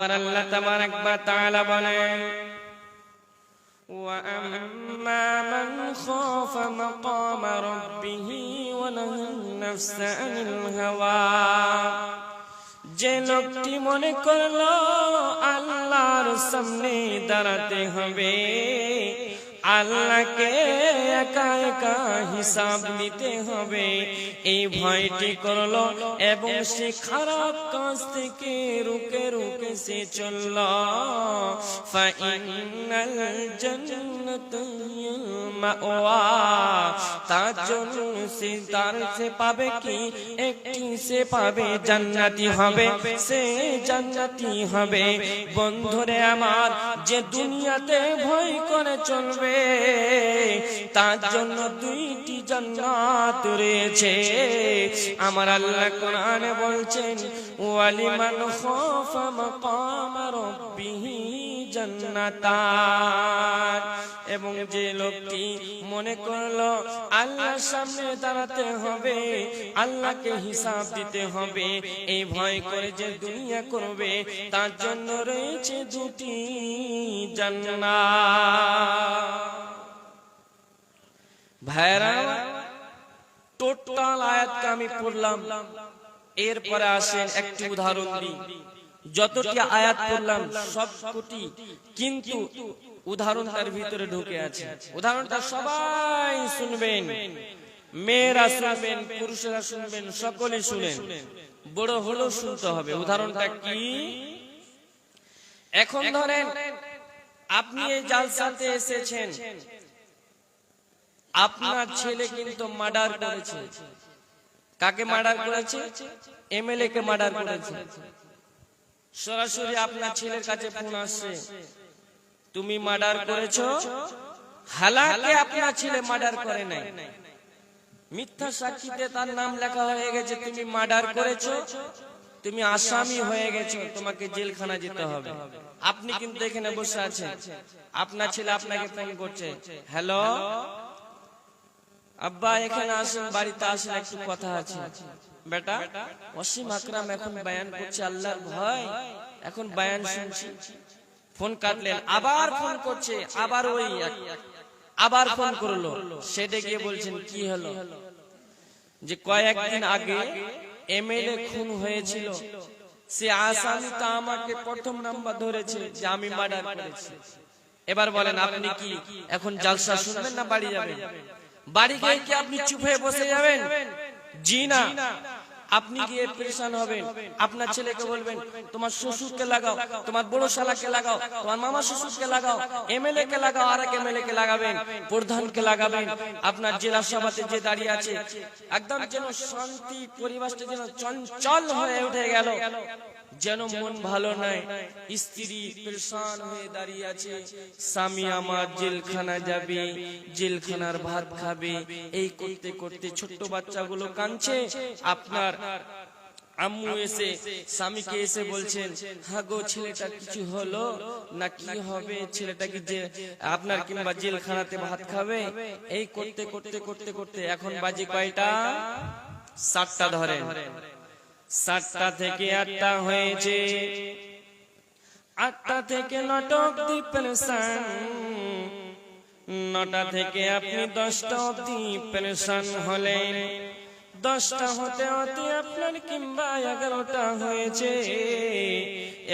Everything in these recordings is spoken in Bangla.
আল্লাহ তাবারাক ওয়া তাআলা বলেন ওয়া আম্মা মান খাফা মাকামা রাব্বিহি ওয়া নাহান নাফসা আনিল হাওয়া। যে লোকটি মনে করলো আল্লাহর সামনে দাঁড়াতে হবে, আল্লাহকে একা একা হিসাব নিতে হবে, এই ভয়টি করলো এবং সে খারাপ কাজ থেকে রুকে রুকে সে চলল। ফাইনাল জান্নাতা হিয়াল মাওয়া, তার জন্য সে পাবে কি? একটি সে পাবে জান্নাতি হবে, সে জান্নাতি হবে। বন্ধুরে আমার, যে দুনিয়াতে ভয় করে চলবে তার জন্য দুইটি জান্নাত রয়েছে। আমার আল্লাহ কোরআনে বলছেন ওয়ালিমান খাফা মাকামা রাব্বিহি জান্নাতান। এবং যে লোকটি মনে করলো আল্লাহর সামনে দাঁড়াতে হবে, আল্লাহকে হিসাব দিতে হবে, এই ভয় করে যে দুনিয়া করবে তার জন্য রয়েছে দুটি জান্নাত। ভাইরা, টোটাল আয়াতটা আমি পড়লাম, এরপরে আসেন একটি উদাহরণ দিই। যতটি আয়াত পড়লাম সবকটি কিন্তু উদাহরণটার ভিতরে ঢুকে আছে। উদাহরণটা সবাই শুনবেন, মেয়েরা শুনবেন, পুরুষেরা শুনবেন, সকলে শুনেন, বড় হলেও শুনতে হবে। উদাহরণটা কি? এখন ধরেন আপনি এই জালসাতে এসেছেন, আপনার ছেলে কিন্তু মার্ডার করেছে। কাকে মার্ডার করেছে? এমএলএ কে মার্ডার করেছে। সরাসরি আপনার ছেলের কাছে ফোন আসছে, তুমি মার্ডার করেছো। হালাকে আপনার ছেলে মার্ডার করে নাই, মিথ্যা সাক্ষীতে তার নাম লেখা হয়ে গেছে, তুমি মার্ডার করেছো, তুমি আসামি হয়ে গেছো, তোমাকে জেলখানা যেতে হবে। আপনি কিন্তু এখানে বসে আছেন, আপনার ছেলে আপনাকে ফোন করছে, হ্যালো আব্বা এখানে আসেন, বাড়িতে আসেন, একটু কথা আছে। বেটা, ওয়াসিম আকরাম এখন বয়ান করছে আল্লাহর ভয়, এখন বয়ান শুনছি। ফোন কাটলেন, আবার ফোন করছে, আবার ওই আবার ফোন করলো। সেটা গিয়ে বলছেন কি হলো? যে কয়েকদিন আগে এমএলএ খুন হয়েছিল, সে আসামিটা আমাকে প্রথম নাম্বার ধরেছে যে আমি মার্ডার করেছি। এবার বলেন আপনি কি এখন জালসা শুনবেন না বাড়ি যাবেন? বাড়ি গিয়ে কি আপনি চুপ হয়ে বসে যাবেন? জি না, আপনি গিয়ে পরেশান হবেন। আপনার ছেলেকে বলবেন তোমার শ্বশুরকে লাগাও, তোমার বড় শালাকে লাগাও, তোমার মামা শ্বশুরকে লাগাও, এমএলএ কে লাগাও, আর এক এমএলএ কে লাগাবেন, প্রধানকে লাগাবেন, আপনার জেলা সভাতে যে দাঁড়িয়ে আছে, একদম যেন শান্তি পরিবেশটা যেন চঞ্চল হয়ে উঠে গেল, যেন মন ভালো নাই। স্ত্রী পরেশান হয়ে দাঁড়িয়ে আছে, স্বামী আমার জেলখানা যাবে, জেলখানার ভাত খাবে, এই করতে করতে ছোট্ট বাচ্চাগুলো কাঁদছে। আপনার আম্মু এসে স্বামীকে এসে বলছেন, হ্যাঁ গো ছেলেটা কিছু হলো না কি হবে, ছেলেটা কি যে আপনার কিংবা জেলখানাতে ভাত খাবে? এই করতে করতে করতে করতে এখন বাজে কয়টা? 7টা ধরেন, 7টা থেকে 8টা হয়েছে, 8টা থেকে 9টা অব্দি পেরেশান, 9টা থেকে আপনি 10টা অব্দি পেরেশান হলেন, 10টা হতে হতে আপনার কিংবা 11টা হয়েছে,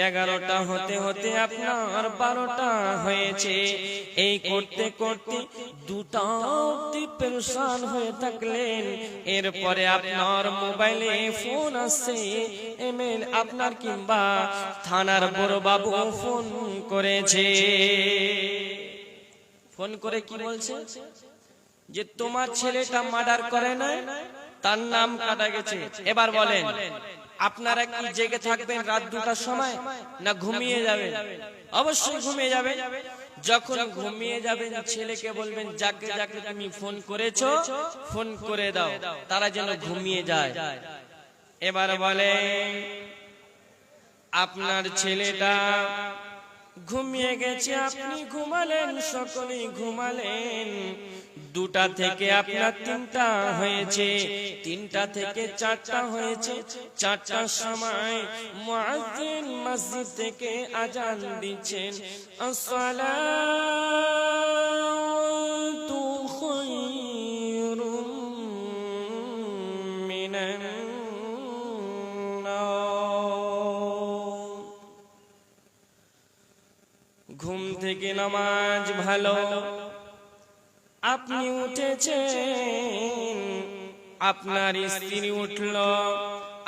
11টা হতে হতে আপনার 12টা হয়েছে। এই করতে করতে 2টা অব্দি পেরেশান হয়ে থাকলেন। এরপরে আপনার মোবাইলে ফোন আসছে, এমএল আপনার কিংবা থানার বড় বাবু ফোন করেছে। ফোন করে কি বলছে? যে তোমার ছেলেটা মার্ডার করে না, তার নাম কাটা গেছে। এবার বলেন আপনারা কি জেগে থাকবেন রাত 2টার সময় না ঘুমিয়ে যাবেন? অবশ্যই ঘুমিয়ে যাবেন। যখন ঘুমিয়ে যাবেন ছেলেকে বলবেন যাকে যাকে তুমি ফোন করেছো ফোন করে দাও, তারা যেন ঘুমিয়ে যায়। এবার বলেন আপনার ছেলেটা ঘুমিয়ে গেছে, আপনি ঘুমালেন, সকলেই ঘুমালেন। 2টা থেকে আপনার 3টা হয়েছে, 3টা থেকে 4টা হয়েছে। 4টার সময় মুয়াজ্জিন মসজিদ থেকে আজান দিচ্ছেন, আসসালাতু খায়রুম মিনান নাওম। ঘুম থেকে নামাজ ভালো, আপনি উঠেছেন, আপনার স্ত্রী উঠল,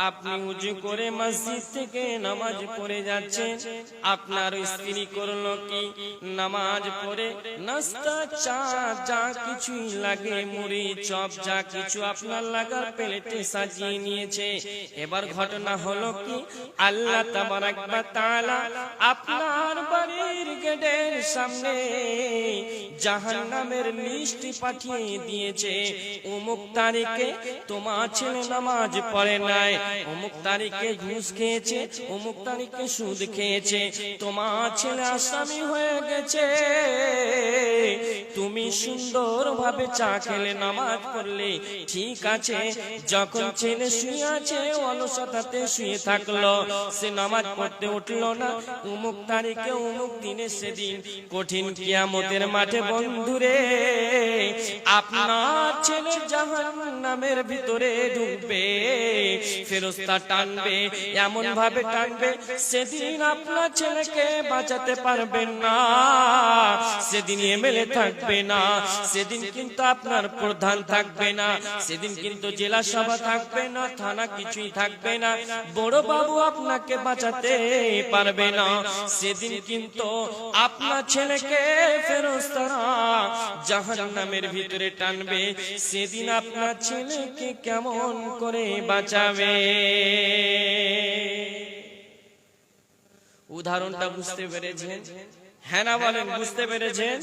আপনি উজু করে মসজিদ থেকে নামাজ পড়ে যাচ্ছেন। আপনার স্ত্রী করলো কি, নামাজ পড়ে নাস্তা, চা, যা কিছুই লাগে, মুড়ি, চপ, যা কিছু আপনার লাগার প্লেটে সাজিয়ে নিয়েছে। এবার ঘটনা হলো কি, আল্লাহ তাবারাক ওয়া তাআলা আপনার বাড়ির গেটের সামনে জাহান্নামের লিস্ট পাঠিয়ে দিয়েছে। অমুক তারিখে তোমার ছেলে নামাজ পড়ে নাই, অমুক তারিখে ঘুষ খেয়েছে, অমুক তারিখে সুদ খেয়েছে, তোমার ছেলে আসামি হয়ে গেছে। তুমি সুন্দরভাবে চা খেলে, নামাজ পড়লে, ঠিক আছে। যখন ছেলে শুয়ে আছে, অলসতাতে শুয়ে থাকলো, সে নামাজ পড়তে উঠলো না, অমুক তারিখে অমুক দিনে সেদিন কঠিন কিয়ামতের মাঠে বন্ধুরে আপনার ছেলে জাহান্নামের ভিতরে ঢুকবে। ফেরেশতা টানবে, এমন ভাবে টানবে, সেদিন আপনার ছেলেকে বাঁচাতে পারবেন না। সেদিন এমএলএ থাকবে না, সেদিন কিন্তু আপনার প্রধান থাকবে না, সেদিন কিন্তু জেলা সভা থাকবে না, থানা কিছুই থাকবে না, বড় বাবু আপনাকে বাঁচাতে পারবে না। সেদিন কিন্তু আপনার ছেলেকে ফেরেশতারা জাহান্নামের ভিতরে টানবে। সেদিন আপনার ছেলেকে কেমন করে বাঁচাবে? উদাহরণটা বুঝতে পেরেছেন? হ্যাঁ না বলেন, বুঝতে পেরেছেন?